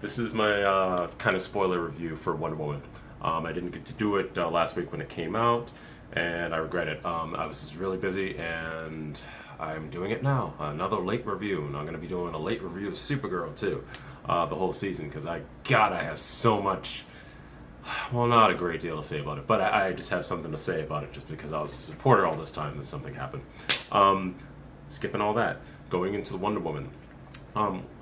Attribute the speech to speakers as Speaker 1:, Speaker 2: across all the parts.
Speaker 1: This is my kind of spoiler review for Wonder Woman. I didn't get to do it last week when it came out, and I regret it. I was just really busy, and I'm doing it now. Another late review, and I'm going to be doing a late review of Supergirl too, the whole season, because I have so much, well, not a great deal to say about it, but I just have something to say about it just because I was a supporter all this time that something happened. Skipping all that, going into Wonder Woman.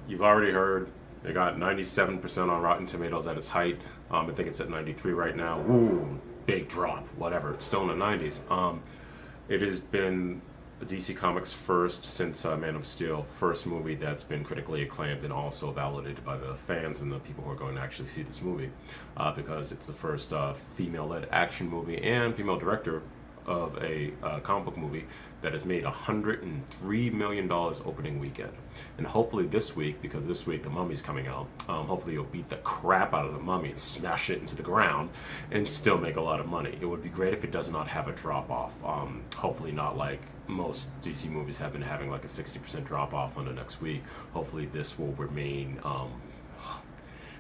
Speaker 1: You've already heard they got 97% on Rotten Tomatoes at its height. I think it's at 93 right now. Ooh, big drop, whatever. It's still in the 90s. It has been DC Comics' first, since Man of Steel, first movie that's been critically acclaimed and also validated by the fans and the people who are going to actually see this movie, because it's the first female-led action movie and female director of a comic book movie that has made $103 million opening weekend. And hopefully this week, because this week The Mummy's coming out, hopefully you'll beat the crap out of The Mummy and smash it into the ground and still make a lot of money. It would be great if it does not have a drop-off. Hopefully not like most DC movies have been having like a 60% drop-off on the next week. Hopefully this will remain,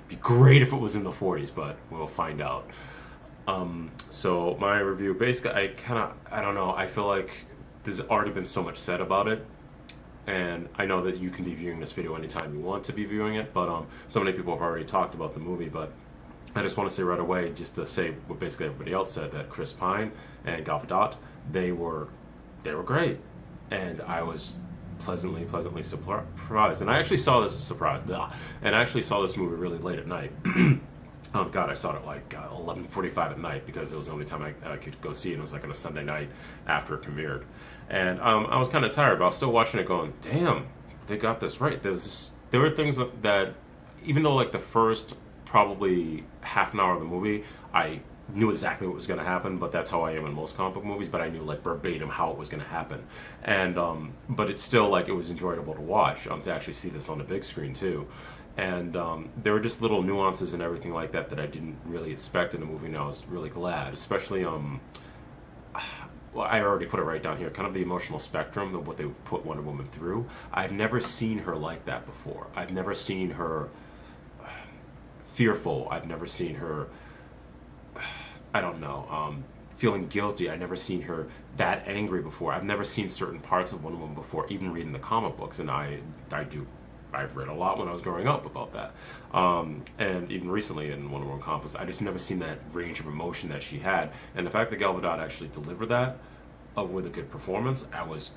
Speaker 1: be great if it was in the 40s, but we'll find out. So my review, basically, I don't know, I feel like there's already been so much said about it, and I know that you can be viewing this video anytime you want to be viewing it, but so many people have already talked about the movie, but I just want to say right away, just to say what basically everybody else said, that Chris Pine and Gal Gadot, they were great, and I was pleasantly surprised, and I actually saw this and I actually saw this movie really late at night. Oh God, I saw it like 11:45 at night because it was the only time I could go see it. It was like on a Sunday night after it premiered. And I was kind of tired, but I was still watching it going, damn, they got this right. There were things that, even though like the first probably half an hour of the movie, I knew exactly what was going to happen, but that's how I am in most comic book movies, but I knew like verbatim how it was going to happen. And but it's still like it was enjoyable to watch, to actually see this on the big screen too. And there were just little nuances and everything like that that I didn't really expect in the movie, and I was really glad. Especially, well, I already put it right down here, kind of the emotional spectrum of what they put Wonder Woman through. I've never seen her like that before. I've never seen her fearful. I've never seen her, I don't know, feeling guilty. I've never seen her that angry before. I've never seen certain parts of Wonder Woman before, even reading the comic books, and I've read a lot when I was growing up about that. And even recently in Wonder Woman comics, I just never seen that range of emotion that she had. And the fact that Gal Gadot actually delivered that with a good performance, I was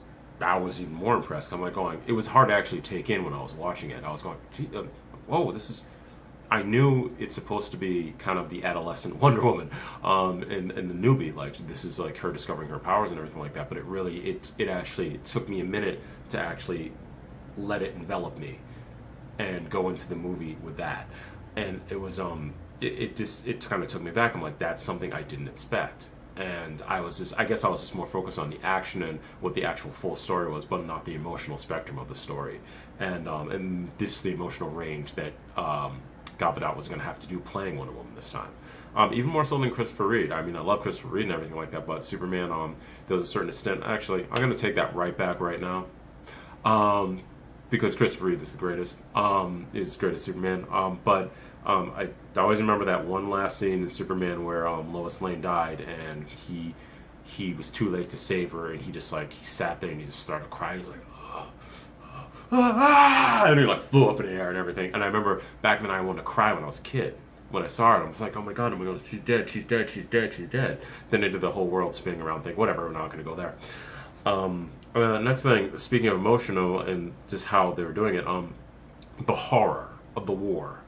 Speaker 1: even more impressed. I'm like going, it was hard to actually take in when I was watching it. I was going, gee, whoa, this is... I knew it's supposed to be kind of the adolescent Wonder Woman, and the newbie, like this is like her discovering her powers and everything like that. But it actually took me a minute to actually let it envelop me and go into the movie with that. And it was it kind of took me back. I'm like, that's something I didn't expect. And I guess I was just more focused on the action and what the actual full story was, but not the emotional spectrum of the story. And the emotional range that Gal Gadot was going to have to do playing Wonder Woman this time. Even more so than Christopher Reeve. I mean, I love Christopher Reeve and everything like that, but Superman, there was a certain extent. Actually, I'm going to take that right back right now. Because Christopher Reeve is the greatest. He's the greatest Superman. But I always remember that one last scene in Superman where Lois Lane died, and he was too late to save her, and he sat there and he just started crying. He was like, and he like flew up in the air and everything. And I remember back then I wanted to cry when I was a kid. When I saw it, I was like, oh my god, she's dead, she's dead, she's dead, she's dead. Then they did the whole world spinning around thing. Whatever, we're not going to go there. Next thing, speaking of emotional and just how they were doing it, the horror of the war.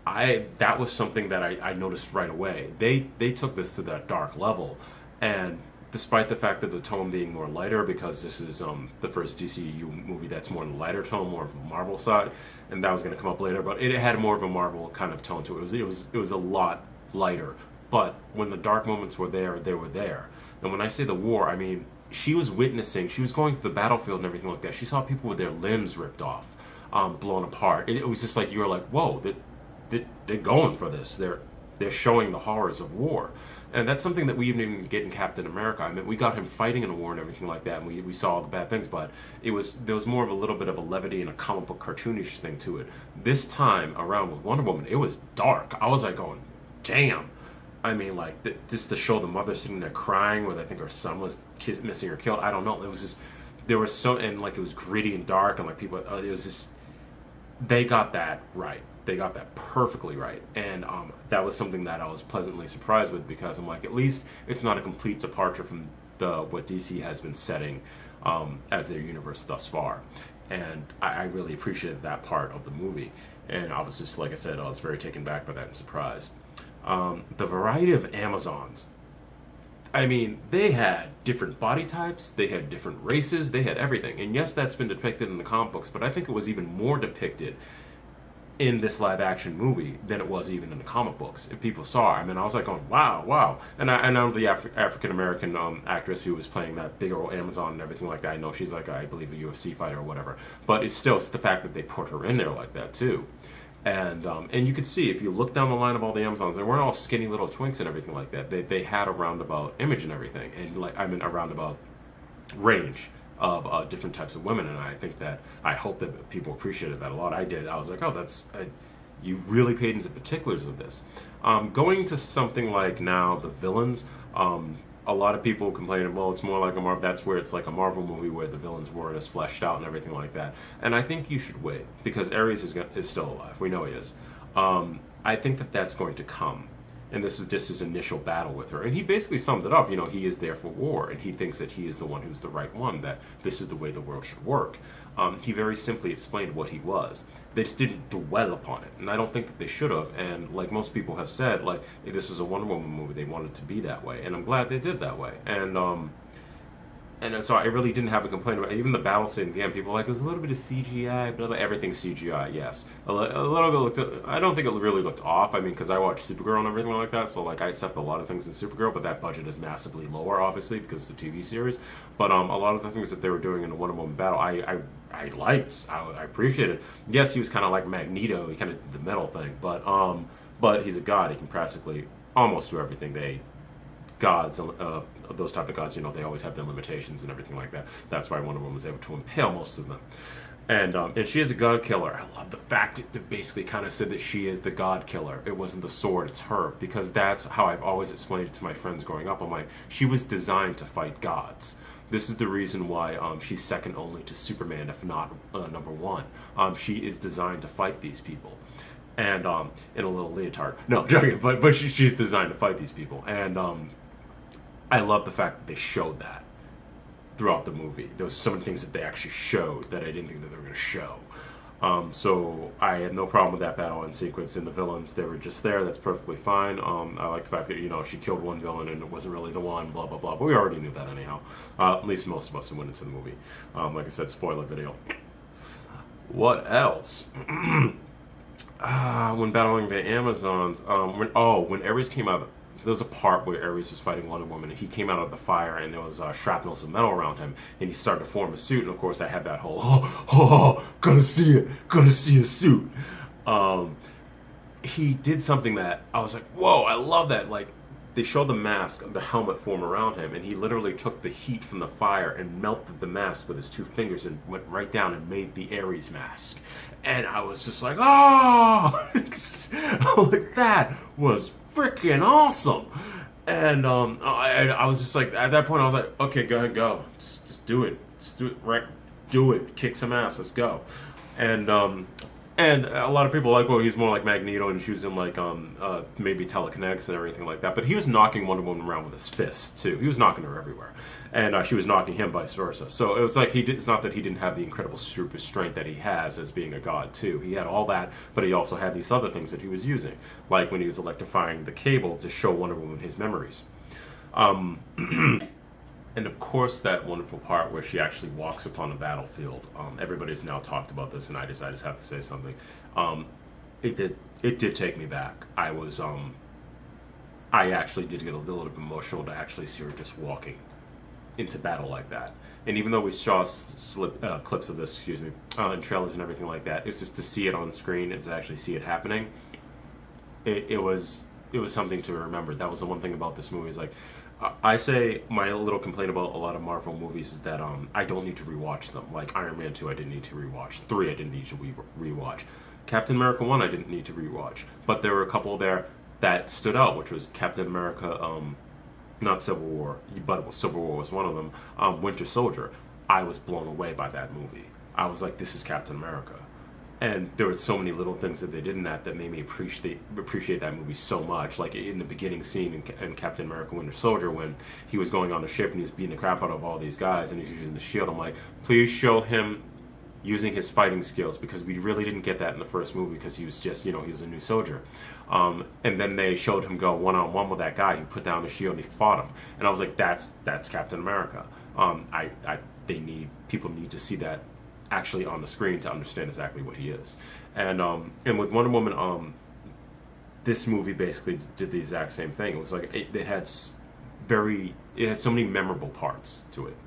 Speaker 1: That was something that I noticed right away. They took this to that dark level, and despite the fact that the tone being more lighter, because this is the first DCU movie that's more in the lighter tone, more of the Marvel side, and that was going to come up later, but it had more of a Marvel kind of tone to it. It was a lot lighter, but when the dark moments were there, they were there. And when I say the war, I mean, she was going through the battlefield and everything like that. She saw people with their limbs ripped off, blown apart. It was just like, you were like, whoa, they're going for this. They're showing the horrors of war. And that's something that we didn't even get in Captain America. I mean, we got him fighting in a war and everything like that, and we saw all the bad things, but there was more of a little bit of a levity and a comic book cartoonish thing to it. This time around with Wonder Woman, it was dark. I was like going, damn. I mean, like, just to show the mother sitting there crying with, I think her son was missing or killed. I don't know. It was just, there was so, and like it was gritty and dark, and like people, it was just, they got that right. They got that perfectly right. And that was something that I was pleasantly surprised with, because I'm like, at least it's not a complete departure from what DC has been setting as their universe thus far. And I really appreciated that part of the movie. And I was just, like I said, I was very taken back by that and surprised. The variety of Amazons. I mean, they had different body types, they had different races, they had everything. And yes, that's been depicted in the comic books, but I think it was even more depicted in this live-action movie than it was even in the comic books. If people saw, I mean, I was like going, wow, wow. And I know the African-American actress who was playing that big old Amazon and everything like that. I know she's like, I believe, a UFC fighter or whatever. But it's still the fact that they put her in there like that, too. And you could see, if you look down the line of all the Amazons, they weren't all skinny little twinks and everything like that. They had a roundabout image and everything, and like, I mean, a roundabout range of different types of women. And I think that, I hope that people appreciated that a lot. I did. I was like, oh, that's, you really paid into the particulars of this. Going to something like now the villains. A lot of people complaining, well, it's more like a Marvel. That's where it's like a Marvel movie where the villains weren't as fleshed out and everything like that. And I think you should wait, because Ares is still alive. We know he is. I think that that's going to come. And this is just his initial battle with her. And he basically summed it up. You know, he is there for war, and he thinks that he is the one who's the right one, that this is the way the world should work. He very simply explained what he was. They just didn't dwell upon it, and I don't think that they should have. And like most people have said, like, if this was a Wonder Woman movie, they wanted it to be that way, and I'm glad they did that way. And so I really didn't have a complaint about it. Even the battle scene at the end. People were like, there's a little bit of CGI, blah, blah, everything's CGI, yes. A little bit looked, I don't think it really looked off. I mean, because I watched Supergirl and everything like that, so like I accept a lot of things in Supergirl, but that budget is massively lower, obviously, because it's a TV series. But a lot of the things that they were doing in the Wonder Woman battle, I liked. I appreciated. Yes, he was kind of like Magneto. He kind of did the metal thing, but he's a god. He can practically almost do everything. Gods, those type of gods, you know, they always have their limitations and everything like that. That's why Wonder Woman was able to impale most of them. And she is a god killer. I love the fact it basically kind of said that she is the god killer. It wasn't the sword, it's her. Because that's how I've always explained it to my friends growing up. I'm like, she was designed to fight gods. This is the reason why she's second only to Superman, if not number one. She is designed to fight these people. And in a little leotard. No, joking, but she's designed to fight these people. And I love the fact that they showed that throughout the movie. There was so many things that they actually showed that I didn't think that they were going to show. So I had no problem with that battle in sequence. And the villains, they were just there. That's perfectly fine. I like the fact that, you know, she killed one villain and it wasn't really the one, blah, blah, blah. But we already knew that anyhow. At least most of us who went into the movie. Like I said, spoiler video. What else? When battling the Amazons, when Ares came out, there was a part where Ares was fighting Wonder Woman, and he came out of the fire, and there was shrapnels of metal around him, and he started to form a suit, and of course I had that whole, gonna see a suit. He did something that I was like, whoa, I love that. Like, they showed the mask, the helmet form around him, and he literally took the heat from the fire and melted the mask with his two fingers and went right down and made the Ares mask. And I was just like, oh! Like, that was freaking awesome! And I was just like, at that point I was like, okay, go ahead, go. Just do it. Just do it, right? Do it. Kick some ass. Let's go. And a lot of people are like, well, he's more like Magneto and using like maybe telekinetics and everything like that. But he was knocking Wonder Woman around with his fists too. He was knocking her everywhere, and she was knocking him vice versa. So it was like it's not that he didn't have the incredible super strength that he has as being a god too. He had all that, but he also had these other things that he was using, like when he was electrifying the cable to show Wonder Woman his memories. And of course, that wonderful part where she actually walks upon the battlefield. Everybody's now talked about this, and I just have to say something. It did take me back. I actually did get a little bit emotional to actually see her just walking into battle like that. And even though we saw clips of this, in trailers and everything like that, it's just to see it on screen and to actually see it happening. It was it was something to remember. That was the one thing about this movie is like, I say my little complaint about a lot of Marvel movies is that I don't need to rewatch them. Like Iron Man 2, I didn't need to rewatch. 3, I didn't need to rewatch. Captain America 1, I didn't need to rewatch. But there were a couple there that stood out, which was Captain America, not Civil War, but Civil War was one of them, Winter Soldier. I was blown away by that movie. I was like, this is Captain America. And there were so many little things that they did in that made me appreciate that movie so much. Like in the beginning scene in Captain America Winter Soldier, when he was going on the ship and he's beating the crap out of all these guys and he's using the shield, I'm like, please show him using his fighting skills, because we really didn't get that in the first movie because he was just, he was a new soldier. And then they showed him go one-on-one with that guy who put down the shield and he fought him. And I was like, that's Captain America. People need to see that actually on the screen to understand exactly what he is. And with Wonder Woman, this movie basically did the exact same thing. It was like it had so many memorable parts to it,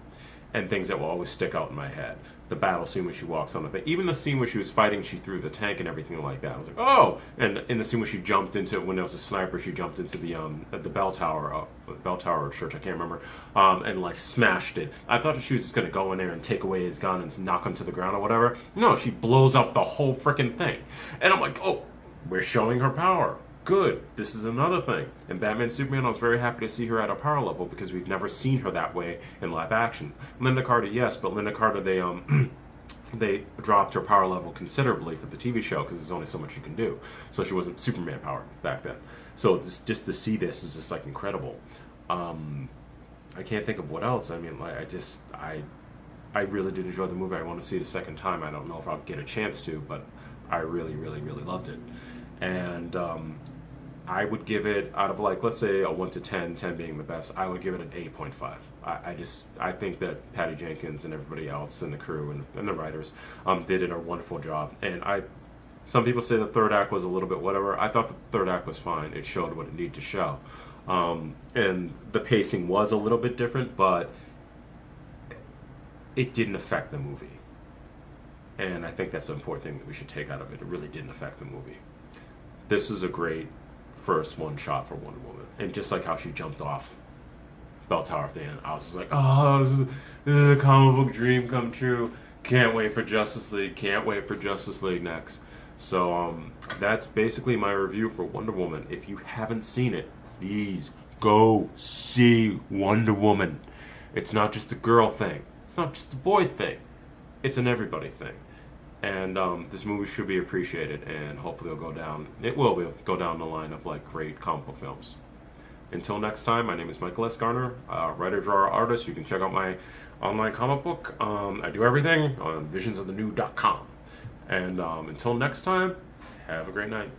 Speaker 1: and things that will always stick out in my head. The battle scene when she walks on the thing, even the scene where she was fighting, she threw the tank and everything like that. I was like, oh! And in the scene where she jumped into, when there was a sniper, she jumped into the bell tower church, I can't remember, and like smashed it. I thought she was just gonna go in there and take away his gun and knock him to the ground or whatever. No, she blows up the whole freaking thing, and I'm like, oh, we're showing her power. Good. This is another thing. In Batman Superman, I was very happy to see her at a power level because we've never seen her that way in live action. Linda Carter, yes, but Linda Carter, they dropped her power level considerably for the TV show because there's only so much you can do. So she wasn't Superman powered back then. So just to see this is just like incredible. I can't think of what else. I mean, like I really did enjoy the movie. I want to see it a second time. I don't know if I'll get a chance to, but I really, really, really loved it. And I would give it, out of like, let's say a 1 to 10, 10 being the best, I would give it an 8.5. I think that Patty Jenkins and everybody else and the crew and the writers did a wonderful job. And some people say the third act was a little bit whatever. I thought the third act was fine. It showed what it needed to show. And the pacing was a little bit different, but it didn't affect the movie. And I think that's the important thing that we should take out of it. It really didn't affect the movie. This is a great first one shot for Wonder Woman. And just like how she jumped off Bell Tower at the end, I was just like, oh, this is a comic book dream come true. Can't wait for Justice League. Can't wait for Justice League next. So that's basically my review for Wonder Woman. If you haven't seen it, please go see Wonder Woman. It's not just a girl thing. It's not just a boy thing. It's an everybody thing. And this movie should be appreciated, and hopefully it'll go down. It will go down the line of like great comic book films. Until next time, my name is Michael S Garner, writer, drawer, artist. You can check out my online comic book. I do everything on visionsofthenew.com. And until next time, have a great night.